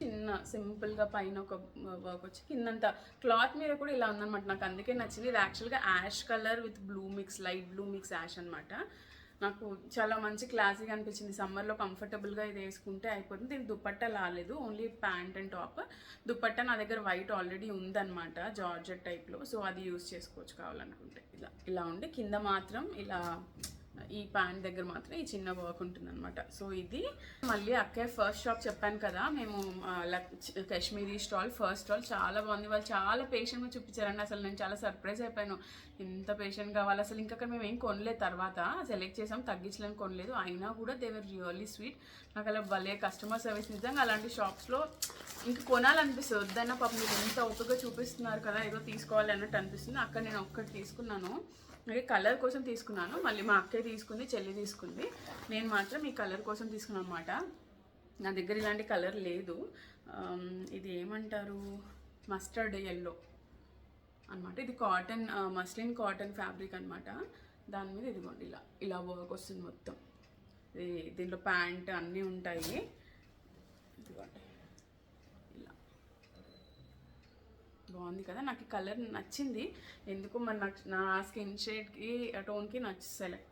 చిన్న సింపుల్గా పైన ఒక వర్క్ వచ్చి కిందంతా క్లాత్ మీద కూడా ఇలా ఉందన్నమాట. నాకు అందుకే నచ్చింది. ఇది యాక్చువల్గా ash colour with blue mix, light blue mix ash అనమాట. నాకు చాలా మంచి క్లాసీగా అనిపించింది. సమ్మర్లో కంఫర్టబుల్గా ఇది వేసుకుంటే అయిపోతుంది. దీనికి దుపట్టా రాలేదు, only pant and top. Dupatta నా దగ్గర వైట్ ఆల్రెడీ ఉందన్నమాట, జార్జెట్ టైప్లో. సో అది యూస్ చేసుకోవచ్చు కావాలనుకుంటే. ఇలా ఉండి కింద మాత్రం ఇలా ఈ ప్యాంట్ దగ్గర మాత్రం ఈ చిన్న వర్క్ ఉంటుంది అనమాట. సో ఇది మళ్ళీ అక్కయ్య ఫస్ట్ షాప్ చెప్పాను కదా మేము, కాశ్మీరీ స్టాల్, ఫస్ట్ స్టాల్ చాలా బాగుంది. వాళ్ళు చాలా పేషెంట్గా చూపించారండి. అసలు నేను చాలా సర్ప్రైజ్ అయిపోయాను, ఇంత పేషెంట్ కావాలి. అసలు ఇంకా మేము ఏం కొనలేదు, తర్వాత సెలెక్ట్ చేసాం, తగ్గించలేని కొనలేదు. అయినా కూడా దే వర్ రియల్లీ స్వీట్. నాకు అలా భలే కస్టమర్ సర్వీస్. నిజంగా అలాంటి షాప్స్లో ఇంకా కొనాలనిపిస్తుంది. వద్దన్న పాపం మీరు ఎంత ఓపికగా చూపిస్తున్నారు కదా, ఏదో తీసుకోవాలి అన్నట్టు అనిపిస్తుంది. అక్కడ నేను ఒక్కటి తీసుకున్నాను, అలాగే కలర్ కోసం తీసుకున్నాను. మళ్ళీ మా అక్కయ్య తీసుకుంది, చెల్లి తీసుకుంది. నేను మాత్రం ఈ కలర్ కోసం తీసుకున్నాను అనమాట. నా దగ్గర ఇలాంటి కలర్ లేదు. ఇది ఏమంటారు, మస్టర్డ్ ఎల్లో అనమాట. ఇది కాటన్, మస్లిన్ కాటన్ ఫ్యాబ్రిక్ అనమాట. దాని మీద ఇదిగోండి ఇలా వర్క్ వస్తుంది మొత్తం. దీంట్లో ప్యాంట్ అన్నీ ఉంటాయి. ఇదిగోండి బాగుంది కదా. నాకు ఈ కలర్ నచ్చింది ఎందుకు, మరి నాకు నా స్కిన్ షేడ్కి టోన్కి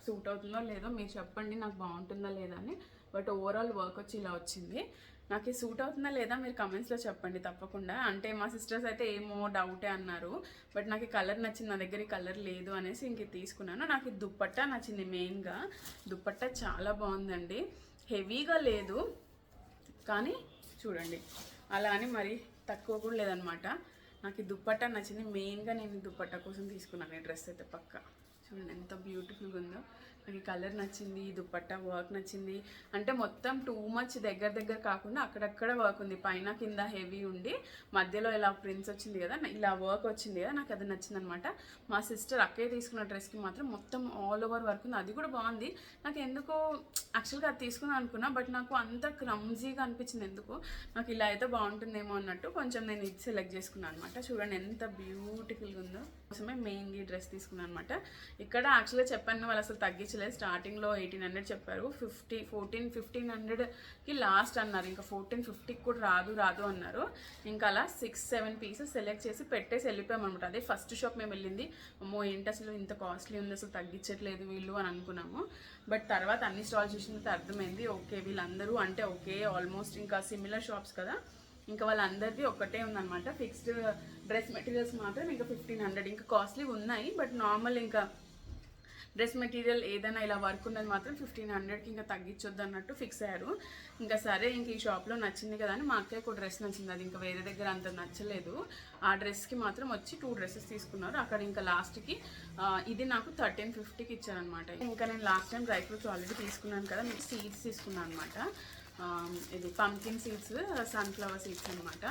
సూట్ అవుతుందో లేదో మీరు చెప్పండి, నాకు బాగుంటుందా లేదా అని. బట్ ఓవరాల్ వర్క్ వచ్చి ఇలా వచ్చింది. నాకు ఇది సూట్ అవుతుందా లేదా మీరు కమెంట్స్లో చెప్పండి తప్పకుండా. అంటే మా సిస్టర్స్ అయితే ఏమో డౌటే అన్నారు, బట్ నాకు ఈ కలర్ నచ్చింది. నా దగ్గర ఈ కలర్ లేదు అనేసి ఇంక తీసుకున్నాను. నాకు ఈ దుపట్టా నచ్చింది మెయిన్గా. దుపట్టా చాలా బాగుందండి, హెవీగా లేదు కానీ చూడండి అలా అని మరి తక్కువ కూడా లేదనమాట. నాకు ఈ దుపట్టా నచ్చింది మెయిన్గా. నేను దుపట్టా కోసం తీసుకున్నాను ఈ డ్రెస్ అయితే పక్కా. చూడండి ఎంత బ్యూటిఫుల్గా ఉందో. నాకు ఈ కలర్ నచ్చింది, దుపట్టా వర్క్ నచ్చింది. అంటే మొత్తం టూ మచ్ దగ్గర దగ్గర కాకుండా అక్కడక్కడ వర్క్ ఉంది, పైన కింద హెవీ ఉండి మధ్యలో ఇలా ప్రింట్స్ వచ్చింది కదా, ఇలా వర్క్ వచ్చింది కదా, నాకు అది నచ్చింది అనమాట. మా సిస్టర్ అక్కయ్య తీసుకున్న డ్రెస్కి మాత్రం మొత్తం ఆల్ ఓవర్ వర్క్ ఉంది, అది కూడా బాగుంది. నాకు ఎందుకో యాక్చువల్గా అది తీసుకుందాం అనుకున్నా, బట్ నాకు అంత క్లమ్జీగా అనిపించింది ఎందుకు. నాకు ఇలా అయితే బాగుంటుందేమో అన్నట్టు కొంచెం నేను ఇది సెలెక్ట్ చేసుకున్నాను అనమాట. చూడండి ఎంత బ్యూటిఫుల్గా ఉందో. కోసమే మెయిన్గా ఈ డ్రెస్ తీసుకున్నాను అనమాట. ఇక్కడ యాక్చువల్గా చెప్పాను వాళ్ళు అసలు తగ్గించలేదు. స్టార్టింగ్లో 1800 చెప్పారు, 1500కి లాస్ట్ అన్నారు. ఇంకా 1450కి కూడా రాదు అన్నారు. ఇంకా అలా 6-7 పీసెస్ సెలెక్ట్ చేసి పెట్టేసి వెళ్ళిపోయామన్నమాట. అదే ఫస్ట్ షాప్ మేము వెళ్ళింది. అమ్మో ఏంటి అసలు ఇంత కాస్ట్లీ ఉంది, అసలు తగ్గించట్లేదు వీళ్ళు అని అనుకున్నాము. బట్ తర్వాత అన్ని స్టాల్ చూసినంత అర్థమైంది, ఓకే వీళ్ళందరూ అంటే ఓకే ఆల్మోస్ట్ ఇంకా సిమిలర్ షాప్స్ కదా, ఇంకా వాళ్ళందరిది ఒక్కటే ఉందన్నమాట. ఫిక్స్డ్ డ్రెస్ మెటీరియల్స్ మాత్రం ఇంకా 1500. ఇంకా కాస్ట్లీ ఉన్నాయి, బట్ నార్మల్ ఇంకా డ్రెస్ మెటీరియల్ ఏదైనా ఇలా వర్క్ ఉన్నది మాత్రం 1500కి ఇంకా తగ్గించొద్దు అన్నట్టు ఫిక్స్ అయ్యారు. ఇంకా సరే ఇంక ఈ షాప్లో నచ్చింది కదా అని మా అక్కయ్యకు ఒక డ్రెస్ నచ్చింది, అది ఇంకా వేరే దగ్గర అంత నచ్చలేదు. ఆ డ్రెస్కి మాత్రం వచ్చి 2 డ్రెస్సెస్ తీసుకున్నారు అక్కడ. ఇంకా లాస్ట్కి ఇది నాకు 1350కి ఇచ్చారనమాట. ఇంకా నేను last time dry fruits already తీసుకున్నాను కదా, మీకు సీడ్స్ తీసుకున్నాను అనమాట. ఇది పంకిన్ సీడ్స్, సన్ఫ్లవర్ సీడ్స్ అనమాట.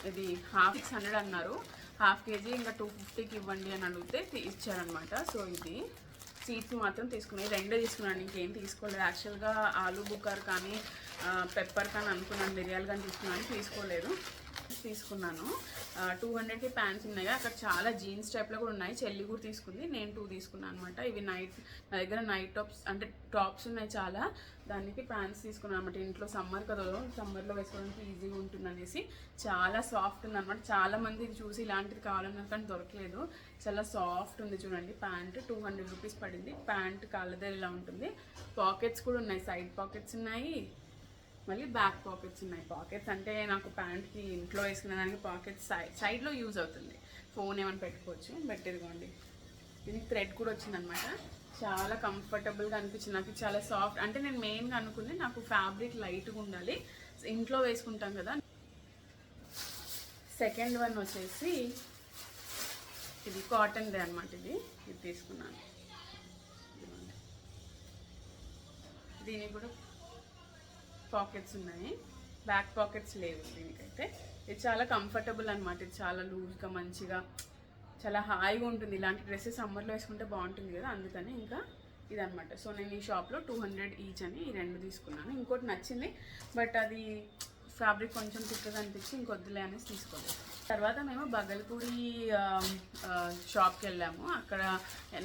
ఇది 600 అన్నారు, హాఫ్ కేజీ ఇంకా 250కి ఇవ్వండి అని అడిగితే ఇచ్చారనమాట. సో ఇది సీడ్స్ మాత్రం తీసుకున్నాను, రెండే తీసుకున్నాను, ఇంకేం తీసుకోలేదు. యాక్చువల్గా ఆలూ బుకార్ కానీ పెప్పర్ కానీ అనుకున్నాను, మిరియాలు కానీ తీసుకోలేదు. తీసుకున్నాను 200కి ప్యాంట్స్ ఉన్నాయి, అక్కడ చాలా జీన్స్ టైప్లో కూడా ఉన్నాయి. చెల్లి కూడా తీసుకుంది, నేను 2 తీసుకున్నాను అనమాట. ఇవి నైట్, నా దగ్గర నైట్ టాప్స్ అంటే టాప్స్ ఉన్నాయి చాలా, దానికి ప్యాంట్స్ తీసుకున్నాను అనమాట. ఇంట్లో సమ్మర్ కదా, సమ్మర్లో వేసుకోవడానికి ఈజీగా ఉంటుంది అనేసి. చాలా సాఫ్ట్ ఉంది అనమాట. చాలామంది ఇది చూసి ఇలాంటిది కావాలన్నా కానీ దొరకలేదు. చాలా సాఫ్ట్ ఉంది చూడండి. ప్యాంట్ 200 రూపీస్ పడింది. ప్యాంట్ కాళ్ళదే ఇలా ఉంటుంది. పాకెట్స్ కూడా ఉన్నాయి, సైడ్ పాకెట్స్ ఉన్నాయి, మళ్ళీ బ్యాక్ పాకెట్స్ ఉన్నాయి. పాకెట్స్ అంటే నాకు ప్యాంట్కి ఇంట్లో వేసుకునే దానికి పాకెట్స్ సైడ్లో యూజ్ అవుతుంది, ఫోన్ ఏమైనా పెట్టుకోవచ్చు. బట్ ఇదిగోండి, దీనికి థ్రెడ్ కూడా వచ్చిందనమాట. చాలా కంఫర్టబుల్గా అనిపించింది నాకు, చాలా సాఫ్ట్. అంటే నేను మెయిన్గా అనుకుంది నాకు ఫ్యాబ్రిక్ లైట్గా ఉండాలి, ఇంట్లో వేసుకుంటాం కదా. సెకండ్ వన్ వచ్చేసి ఇది కాటన్దే అనమాట. ఇది తీసుకున్నాను. దీనికి కూడా పాకెట్స్ ఉన్నాయి, బ్యాక్ పాకెట్స్ లేవు దీనికైతే. ఇది చాలా కంఫర్టబుల్ అనమాట. ఇది చాలా లూజ్గా మంచిగా చాలా హాయిగా ఉంటుంది. ఇలాంటి డ్రెస్సెస్ సమ్మర్లో వేసుకుంటే బాగుంటుంది కదా, అందుకని ఇంకా ఇదనమాట. సో నేను ఈ షాప్లో 200 ఈచ్ అని ఈ 2 తీసుకున్నాను. ఇంకోటి నచ్చింది, బట్ అది ఫ్యాబ్రిక్ కొంచెం తిక్కగా అనిపించి ఇంకొద్దులే అనేసి తీసుకోలేదు. తర్వాత మేము బగల్పూరి షాప్కి వెళ్ళాము. అక్కడ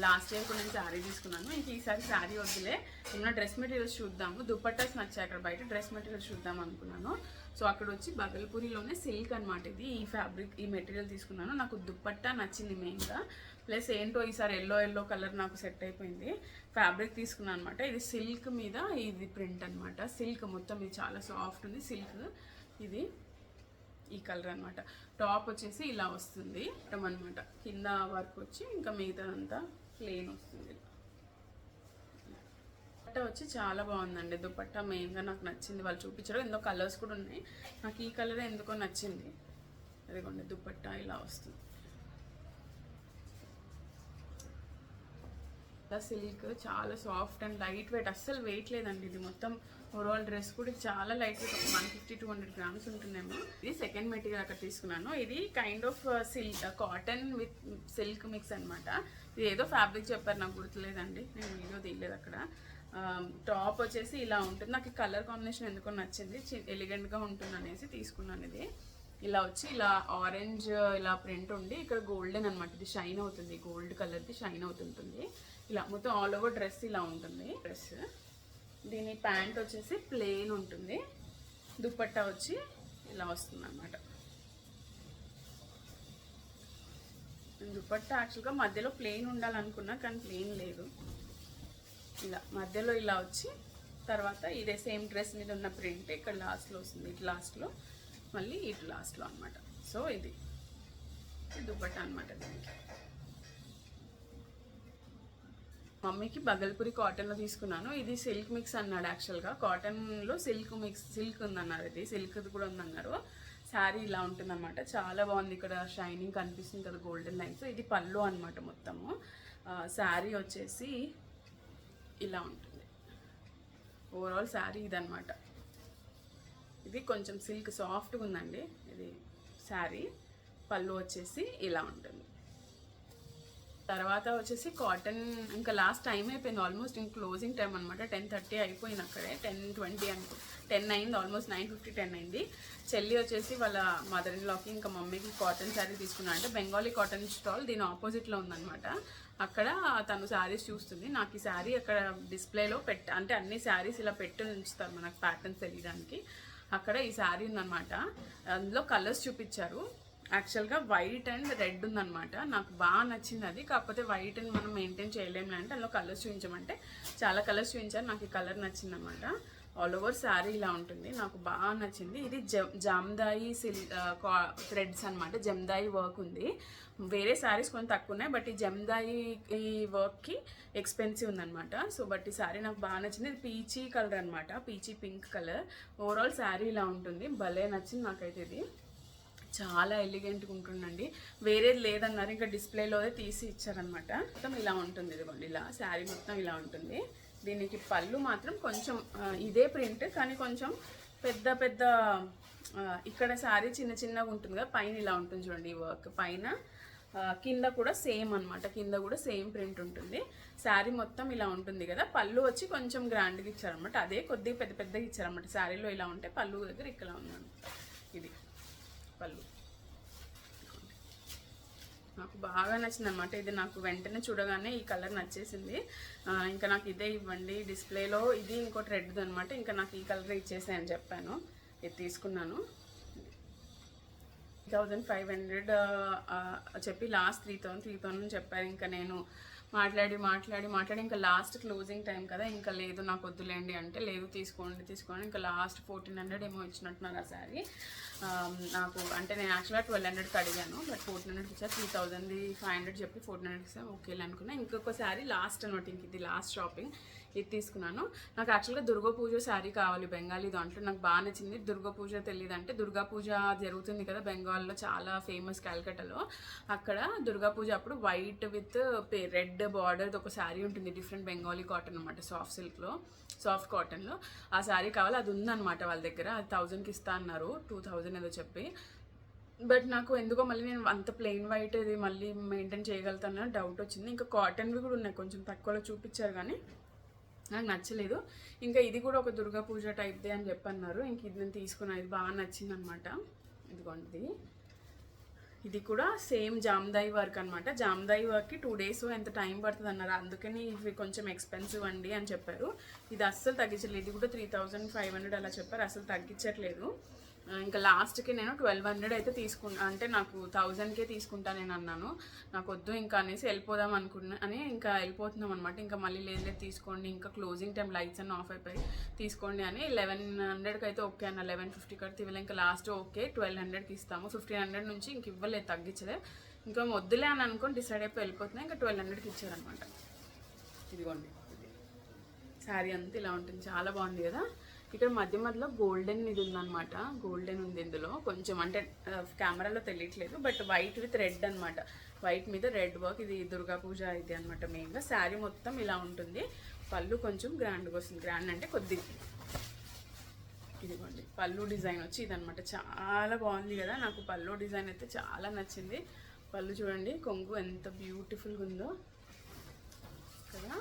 లాస్ట్ ఇయర్ కూడా నేను శారీ తీసుకున్నాను. ఇంక ఈసారి శారీ వద్దులే, ఏమైనా డ్రెస్ మెటీరియల్స్ చూద్దాము. దుపట్టాస్ నచ్చాయి అక్కడ, బయట డ్రెస్ మెటీరియల్స్ చూద్దాం అనుకున్నాను. సో అక్కడ వచ్చి బగల్పూరిలోనే సిల్క్ అనమాట. ఇది ఈ ఫ్యాబ్రిక్ ఈ మెటీరియల్ తీసుకున్నాను. నాకు దుపట్టా నచ్చింది మెయిన్గా, ప్లస్ ఏంటో ఈసారి ఎల్లో కలర్ నాకు సెట్ అయిపోయింది. ఫ్యాబ్రిక్ తీసుకున్నాను అనమాట. ఇది సిల్క్ మీద ఇది ప్రింట్ అనమాట. సిల్క్ మొత్తం ఇది చాలా సాఫ్ట్ ఉంది సిల్క్. ఇది ఈ కలర్ అనమాట. టాప్ వచ్చేసి ఇలా వస్తుంది అనమాట, కింద వర్క్ వచ్చి ఇంకా మిగతాదంతా ప్లెయిన్ వస్తుంది. దుపట్టా వచ్చి చాలా బాగుందండి. దుపట్టా మెయిన్గా నాకు నచ్చింది, వాళ్ళు చూపించారు. ఎందుకో కలర్స్ కూడా ఉన్నాయి, నాకు ఈ కలర్ ఎందుకో నచ్చింది. అదిగోండి దుపట్టా ఇలా వస్తుంది. సిల్క్ చాలా సాఫ్ట్ అండ్ లైట్ వెయిట్, అస్సలు వెయిట్ లేదండి. ఇది మొత్తం ఓవరాల్ డ్రెస్ కూడా చాలా లైట్ వెయిట్, 150-200 గ్రామ్స్ ఉంటుందేమో. ఇది సెకండ్ మెటీరియల్ అక్కడ తీసుకున్నాను. ఇది kind of silk, cotton with silk mix అనమాట. ఇది ఏదో ఫ్యాబ్రిక్ చెప్పారు, నాకు గుర్తులేదండి, నేను వీడియో తీయలేదు అక్కడ. టాప్ వచ్చేసి ఇలా ఉంటుంది. నాకు కలర్ కాంబినేషన్ ఎందుకో నచ్చింది, ఎలిగెంట్గా ఉంటుంది అనేసి తీసుకున్నాను. ఇది ఇలా వచ్చి ఇలా ఆరెంజ్ ఇలా ప్రింట్ ఉండి ఇక్కడ గోల్డెన్ అనమాట. ఇది షైన్ అవుతుంది, గోల్డ్ కలర్ది షైన్ అవుతుంటుంది. ఇలా మొత్తం ఆల్ ఓవర్ డ్రెస్ ఇలా ఉంటుంది డ్రెస్. దీని ప్యాంట్ వచ్చేసి ప్లెయిన్ ఉంటుంది, దుపట్టా వచ్చి ఇలా వస్తుంది అనమాట. దుపట్టా యాక్చువల్గా మధ్యలో ప్లెయిన్ ఉండాలనుకున్నా కానీ ప్లెయిన్ లేదు. ఇలా మధ్యలో ఇలా వచ్చి తర్వాత ఇదే సేమ్ డ్రెస్ మీద ఉన్న ప్రింట్ ఇక్కడ లాస్ట్లో వస్తుంది, ఇటు లాస్ట్లో మళ్ళీ ఇటు లాస్ట్లో అనమాట. సో ఇది దుపట్టా అనమాట. దీనికి మమ్మీకి బగల్పూరి కాటన్లో తీసుకున్నాను. ఇది సిల్క్ మిక్స్ అన్నాడు, యాక్చువల్గా కాటన్లో సిల్క్ మిక్స్, సిల్క్ ఉందన్నారు, ఇది సిల్క్ది కూడా ఉందన్నారు. శారీ ఇలా ఉంటుందన్నమాట, చాలా బాగుంది. ఇక్కడ షైనింగ్ కనిపిస్తుంది కదా, గోల్డెన్ లైన్స్. ఇది పళ్ళు అనమాట మొత్తము. శారీ వచ్చేసి ఇలా ఉంటుంది ఓవరాల్ శారీ ఇదనమాట. ఇది కొంచెం సిల్క్ సాఫ్ట్గా ఉందండి ఇది శారీ. పళ్ళు వచ్చేసి ఇలా ఉంటుంది. తర్వాత వచ్చేసి కాటన్, ఇంకా లాస్ట్ టైం అయిపోయింది ఆల్మోస్ట్, ఇంక క్లోజింగ్ టైం అనమాట. 10:30 అయిపోయింది అక్కడే, 10:20 అనుకో, 10 అయింది ఆల్మోస్ట్, 9:50 10 అయింది. చెల్లి వచ్చేసి వాళ్ళ మదర్ ఇన్ లాకి ఇంకా మమ్మీకి కాటన్ శారీ తీసుకున్నా. అంటే బెంగాలీ కాటన్ స్టాల్ దీని ఆపోజిట్లో ఉందన్నమాట. అక్కడ తను శారీస్ చూస్తుంది. నాకు ఈ శారీ అక్కడ డిస్ప్లేలో అంటే అన్ని శారీస్ ఇలా పెట్టి ఉంచుతారు మనకు ప్యాటర్న్స్ తెలియడానికి. అక్కడ ఈ శారీ ఉందన్నమాట. అందులో కలర్స్ చూపించారు. యాక్చువల్గా వైట్ అండ్ రెడ్ ఉందన్నమాట. నాకు బాగా నచ్చింది అది. కాకపోతే వైట్ అండ్ మనం మెయింటైన్ చేయలేము అంటే అందులో కలర్స్ చూపించమంటే చాలా కలర్స్ చూపించారు. నాకు ఈ కలర్ నచ్చింది అనమాట. ఆల్ ఓవర్ శారీ ఇలా ఉంటుంది, నాకు బాగా నచ్చింది. ఇది జామ్దాయి థ్రెడ్స్ అనమాట. జమ్దాయి వర్క్ ఉంది. వేరే శారీస్ కొంచెం తక్కువ ఉన్నాయి, బట్ ఈ జమ్దాయి ఈ వర్క్కి ఎక్స్పెన్సివ్ ఉందన్నమాట. సో బట్ ఈ శారీ నాకు బాగా నచ్చింది. ఇది పీచీ కలర్ అనమాట, peachy pink colour. Overall sari ఇలా ఉంటుంది, భలే నచ్చింది నాకైతే. ఇది చాలా ఎలిగెంట్గా ఉంటుందండి. వేరేది లేదన్నారు, ఇంకా డిస్ప్లేలోనే తీసి ఇచ్చారనమాట. మొత్తం ఇలా ఉంటుంది, ఇదిగోండి ఇలా శారీ మొత్తం ఇలా ఉంటుంది. దీనికి పళ్ళు మాత్రం కొంచెం ఇదే ప్రింట్, కానీ కొంచెం పెద్ద పెద్ద ఇక్కడ శారీ చిన్న చిన్నగా ఉంటుంది కదా, పైన ఇలా ఉంటుంది చూడండి ఈ వర్క్. పైన కింద కూడా సేమ్ అనమాట, కింద కూడా సేమ్ ప్రింట్ ఉంటుంది. శారీ మొత్తం ఇలా ఉంటుంది కదా. పళ్ళు వచ్చి కొంచెం గ్రాండ్గా ఇచ్చారనమాట. అదే కొద్దిగా పెద్ద పెద్దగా ఇచ్చారనమాట. శారీలో ఇలా ఉంటే పళ్ళు దగ్గర ఇక్కడ ఉందన్నమాట. ఇది పళ్ళు నాకు బాగా నచ్చింది అనమాట. ఇది నాకు వెంటనే చూడగానే ఈ కలర్ నచ్చేసింది. ఇంకా నాకు ఇదే ఇవ్వండి డిస్ప్లేలో, ఇది ఇంకోటి రెడ్ అనమాట. ఇంకా నాకు ఈ కలర్ ఇచ్చేసాయని చెప్పాను, ఇది తీసుకున్నాను. 3500 చెప్పి లాస్ట్ 3000 చెప్పారు. ఇంకా నేను మాట్లాడి ఇంకా లాస్ట్ క్లోజింగ్ టైం కదా, ఇంకా లేదు నాకు వద్దులేండి అంటే, లేదు తీసుకోండి. ఇంకా లాస్ట్ 1400 ఏమో ఇచ్చినట్టున్నారు ఆ శారీ నాకు. అంటే నేను యాక్చువల్గా 1200కి అడిగాను, బట్ 1400కి ఇచ్చారు. 3500 చెప్పి 1400కి ఇస్తాను, ఓకేలే అనుకున్నా. ఇంకొక శారీ లాస్ట్ అనమాట, ఇంక ఇది లాస్ట్ షాపింగ్. ఇది తీసుకున్నాను. నాకు యాక్చువల్గా దుర్గా పూజ శారీ కావాలి బెంగాలీ దాంట్లో, నాకు బాగా నచ్చింది. దుర్గా పూజ తెలియదు అంటే, దుర్గా పూజ జరుగుతుంది కదా బెంగాల్లో, చాలా ఫేమస్ క్యాల్కటాలో. అక్కడ దుర్గా పూజ అప్పుడు వైట్ విత్ రెడ్ బార్డర్ ఒక శారీ ఉంటుంది, డిఫరెంట్ బెంగాలీ కాటన్ అనమాట, సాఫ్ట్ కాటన్లో. ఆ శారీ కావాలి, అది ఉందన్నమాట వాళ్ళ దగ్గర. అది 1000కి ఇస్తా అన్నారు, 2000 ఏదో చెప్పి. బట్ నాకు ఎందుకో మళ్ళీ నేను అంత ప్లెయిన్ వైట్ ఇది మళ్ళీ మెయింటైన్ చేయగలుగుతాను డౌట్ వచ్చింది. ఇంకా కాటన్వి కూడా ఉన్నాయి, కొంచెం తక్కువలో చూపించారు కానీ నాకు నచ్చలేదు. ఇంకా ఇది కూడా ఒక దుర్గా పూజ టైప్దే అని చెప్పన్నారు. ఇంక ఇది నేను తీసుకున్నాను, ఇది బాగా నచ్చింది అనమాట. ఇదిగోండి ఇది కూడా సేమ్ జామ్దాయి వర్క్ అనమాట. జామ్దాయి వర్క్కి 2 days ఎంత టైం పడుతుంది అన్నారు, అందుకని ఇవి కొంచెం ఎక్స్పెన్సివ్ అండి అని చెప్పారు. ఇది అస్సలు తగ్గించలేదు, ఇది కూడా 3500 అలా చెప్పారు, అసలు తగ్గించట్లేదు. ఇంకా లాస్ట్కి నేను 1200 అయితే తీసుకున్నా, అంటే నాకు 1000కే తీసుకుంటా నేను అన్నాను. నాకు వద్దు ఇంకా అనేసి వెళ్ళిపోదాం అని ఇంకా వెళ్ళిపోతున్నాం అనమాట. ఇంకా మళ్ళీ లేదు తీసుకోండి, ఇంకా క్లోజింగ్ టైం లైట్స్ అన్నీ ఆఫ్ అయిపోయి తీసుకోండి అని 1100కి అయితే ఓకే అన్న. 1150 కడితే ఇవ్వలే, ఇంకా లాస్ట్ ఓకే 1200కి ఇస్తాము. 1500 నుంచి ఇంక ఇవ్వలేదు, తగ్గించలేదు. ఇంకా వద్దులే అని అనుకొని డిసైడ్ అయిపోయి వెళ్ళిపోతున్నాయి. ఇంకా 1200కి ఇచ్చారనమాట. ఇదిగోండి శారీ అంతా ఇలా ఉంటుంది, చాలా బాగుంది కదా. ఇక్కడ మధ్యలో గోల్డెన్ ఇది ఉందన్నమాట, గోల్డెన్ ఉంది ఇందులో కొంచెం, అంటే కెమెరాలో తెలియట్లేదు, బట్ వైట్ విత్ రెడ్ అనమాట. వైట్ మీద రెడ్ వర్క్, ఇది దుర్గా పూజ ఇది అనమాట మెయిన్గా. శారీ మొత్తం ఇలా ఉంటుంది. పళ్ళు కొంచెం గ్రాండ్గా వస్తుంది, గ్రాండ్ అంటే కొద్దిగా. ఇదిగోండి పళ్ళు డిజైన్ వచ్చి ఇదనమాట, చాలా బాగుంది కదా. నాకు పళ్ళు డిజైన్ అయితే చాలా నచ్చింది. పళ్ళు చూడండి, కొంగు ఎంత బ్యూటిఫుల్గా ఉందో కదా,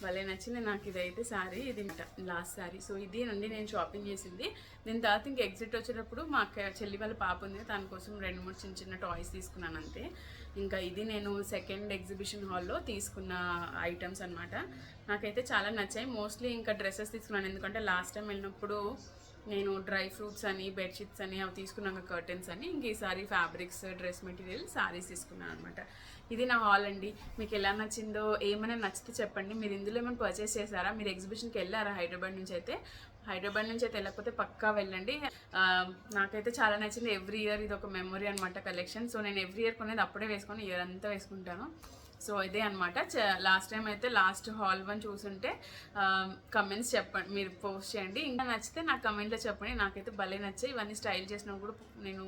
భలే నచ్చింది నాకు ఇదైతే శారీ. ఇది లాస్ట్ శారీ. సో ఇది నుండి నేను షాపింగ్ చేసింది. దీని తర్వాత ఇంక ఎగ్జిట్ వచ్చేటప్పుడు మా చెల్లి వాళ్ళ పాప ఉంది, దానికోసం 2-3 చిన్న టాయ్స్ తీసుకున్నాను అంతే. ఇంకా ఇది నేను సెకండ్ ఎగ్జిబిషన్ హాల్లో తీసుకున్న ఐటమ్స్ అనమాట. నాకైతే చాలా నచ్చాయి. మోస్ట్లీ ఇంకా డ్రెస్సెస్ తీసుకున్నాను, ఎందుకంటే లాస్ట్ టైం వెళ్ళినప్పుడు నేను డ్రై ఫ్రూట్స్ అని, బెడ్షీట్స్ అని అవి తీసుకున్నాక, కర్టెన్స్ అని. ఇంక ఈసారి ఫ్యాబ్రిక్స్, డ్రెస్ మెటీరియల్, శారీస్ తీసుకున్నాను అనమాట. ఇది నా హాల్ అండి. మీకు ఎలా నచ్చిందో, ఏమైనా నచ్చితే చెప్పండి. మీరు ఇందులో ఏమైనా పర్చేస్ చేశారా? మీరు ఎగ్జిబిషన్కి వెళ్ళారా? హైదరాబాద్ నుంచి అయితే వెళ్ళకపోతే పక్కా వెళ్ళండి. నాకైతే చాలా నచ్చింది. ఎవ్రీ ఇయర్ ఇది ఒక మెమొరీ అనమాట కలెక్షన్. సో నేను ఎవ్రీ ఇయర్ కొనేది అప్పుడే వేసుకొని ఇయర్ అంతా వేసుకుంటాను. సో ఇదే అనమాట. లాస్ట్ టైం అయితే లాస్ట్ హాల్ 1 చూసుంటే కమెంట్స్ చెప్పండి, మీరు పోస్ట్ చేయండి. ఇంకా నచ్చితే నాకు కమెంట్లో చెప్పండి. నాకైతే భలే నచ్చాయి. ఇవన్నీ స్టైల్ చేసినవి కూడా నేను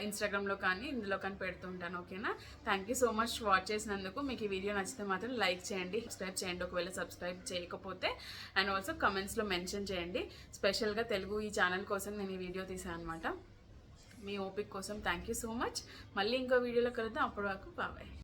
ఇన్స్టాగ్రామ్లో కానీ ఇందులో కానీ పెడుతుంటాను. ఓకేనా? Thank you so much watch చేసినందుకు. మీకు ఈ వీడియో నచ్చితే మాత్రం లైక్ చేయండి, సబ్స్క్రైబ్ చేయండి ఒకవేళ సబ్స్క్రైబ్ చేయకపోతే, అండ్ ఆల్సో కమెంట్స్లో మెన్షన్ చేయండి. స్పెషల్గా తెలుగు ఈ ఛానల్ కోసం నేను ఈ వీడియో తీసాను అనమాట. మీ ఓపిక కోసం థ్యాంక్ యూ సో మచ్. మళ్ళీ ఇంకో వీడియోలో కలుద్దాం. అప్పటి వరకు బాయ్.